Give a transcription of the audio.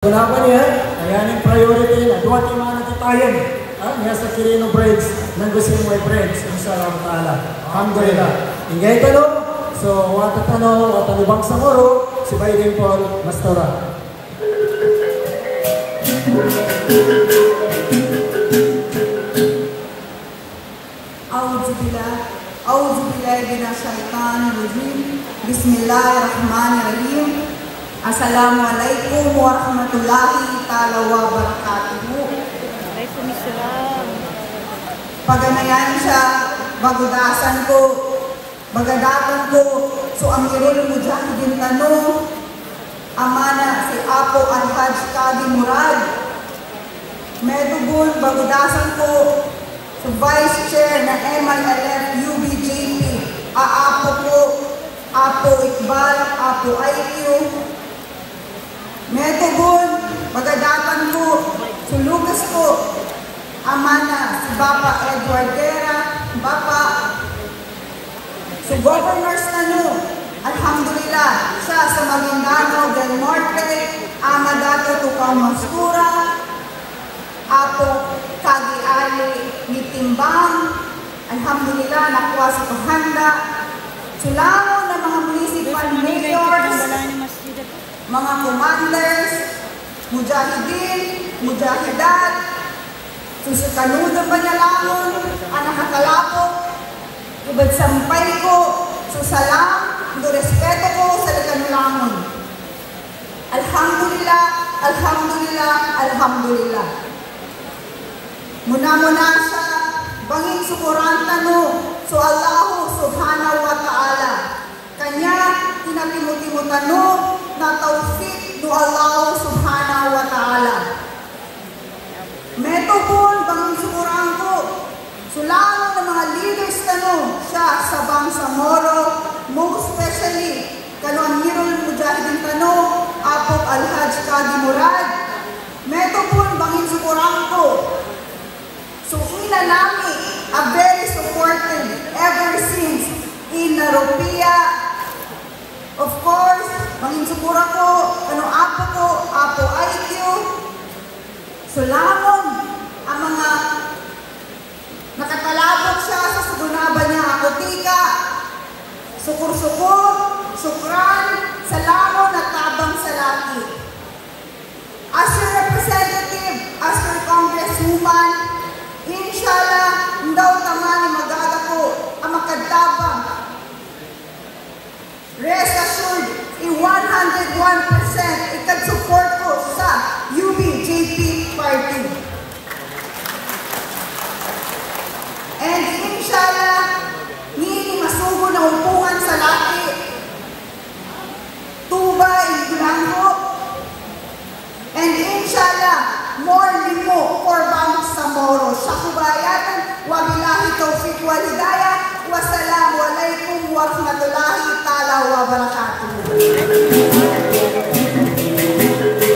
Kenapa niya? Kaya yung priority na dua ti mana kitayan. Niya sa Kirino Breaks, nanggusin mo breaks, inshallah ta'ala. Alhamdulillah. Ingay tanong, so wata lubang sa moro, si Biden Paul Mastora. A'udzubillahi minasyaitonirrajim. Bismillahirrahmanirrahim. Assalamualaikum warahmatullahi ta'ala wabarakatuh. Waalaikumsalam. Paganayan siya, bagadasan ko, so Amirul Mujahidin Tano, amana si Apo Al-Haj Kadi Murad. Medubun, bagadasan ko, so Vice Chair na MILF UBJP, Aapo ko, Apo Iqbal, Apo IQ. Medubun, bagadatan ko, sulugas ko, amana si Bapa Edward Guerra, Bapa, so Governors Tano, alhamdulillah, siya sa Maguindano del Norte, Amadato Tukang Mastura, Apo Kagi Ali Nitimbang, alhamdulillah, nakuha sa Tuhanda, sulangon ng mga municipal mayors, mga commanders, mujahidin, mujahidat, susukanudan ba niya lamon, anak kakalapok, ibad sampay ko, susalam, do respeto ko sa lakanulamon. Alhamdulillah, alhamdulillah, alhamdulillah. Muna siya, banging sukuran tano, so Allahu subhanahu wa ta'ala. Kanya, tinatimo-timo tano, na tawfik do Allah subhanahu wa ta'ala. Meto po, banging sukuran ko, sulangon ng mga leaders tano, siya sa Bangsamoro, most especially, kano Amirul Mujahidin Tano, Apo Al-Haj Kadi Murad. Meto po, banging sukuran ko, so ina nami, a very supported ever since Ina Rupia. Of course, banging sukura ko, ano Apo ko, Apo IQ. Sulamon, ang mga nakatalabog siya sa sugunaba niya ako tika. Sukur-sukur, sukran, salamon at tabang sa laki. As your representative, as your congresswoman, inshallah, ndaw tamani magaga ko ang makadtabang. Rest assured, 101% ikad-support ko sa UBJP Party. And inshallah, nini masugo na upuan sa laki. Tuba, Ilgulango. And inshallah, more limo for Bangsamoro. Sa kubayatan, wabillahi tawfiq walhidayah.